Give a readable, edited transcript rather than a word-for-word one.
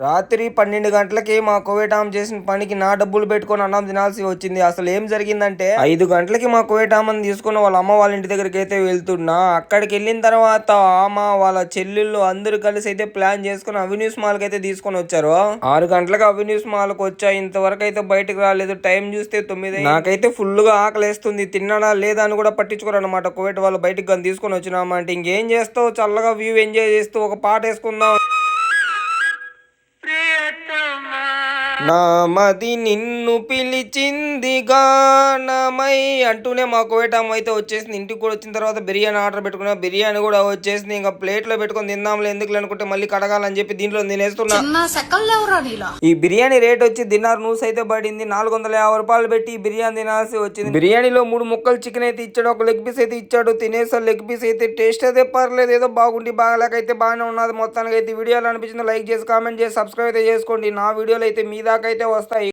రాత్రి 12 గంటలకి మా కువైట్ ఆమె చేసిన పనికి నా డబ్బులు పెట్టుకొని అన్నం తినాల్సి వచ్చింది. అసలు ఏం జరిగిందంటే 5 గంటలకి మా కువైట్ ఆమెను తీసుకుని వాళ్ళ అమ్మ వాళ్ళ ఇంటి దగ్గరికి అయితే వెళ్తున్నా. అక్కడికి వెళ్ళిన తర్వాత ఆమె వాళ్ళ చెల్లెళ్ళు అందరూ కలిసి అయితే ప్లాన్ చేసుకుని అవెన్యూస్ మాల్కి అయితే తీసుకొని వచ్చారు. 6 గంటలకు అవెన్యూస్ మాల్కి వచ్చా. ఇంతవరకు అయితే బయటకు రాలేదు. టైం చూస్తే 9. నాకైతే ఫుల్ గా ఆకలేస్తుంది. తిన్నాడా లేదా అని కూడా పట్టించుకోరు అనమాట. కువైట్ వాళ్ళు బయటికి కానీ తీసుకొని వచ్చినామంటే ఇంకేం చేస్తావు, చల్లగా వ్యూ ఎంజాయ్ చేస్తూ ఒక పాట వేసుకుందాం. నామది నిన్ను పిలిచింది గానమై అంటూనే మా కోయటం అయితే వచ్చేసింది. ఇంటికి కూడా వచ్చిన తర్వాత బిర్యానీ ఆర్డర్ పెట్టుకున్నా. బిర్యానీ కూడా వచ్చేసింది. ఇంకా ప్లేట్ లో పెట్టుకొని తిందాంలే ఎందుకు అనుకుంటే మళ్ళీ కడగాలని చెప్పి దీంట్లో తినేస్తున్నా. ఈ బిర్యానీ రేట్ వచ్చి దినార్ నూస్ అయితే పడింది. 450 రూపాయలు పెట్టి బిర్యానీ తినాల్సి వచ్చింది. బిర్యానీలో 3 ముక్కలు చికెన్ అయితే ఇచ్చాడు, ఒక లెగ్ పీస్ అయితే ఇచ్చాడు. తినేసా లెగ్ పీస్ అయితే టేస్ట్ అయితే పర్లేదు, ఏదో బాగుండి బాగాలేకైతే బాగానే ఉన్నది. మొత్తానికి అయితే వీడియోలు అనిపించింది లైక్ చేసి కామెంట్ చేసి సబ్స్క్రైబ్ అయితే చేసుకోండి. నా వీడియోలు అయితే మీ దాకా అయితే వస్తాయి.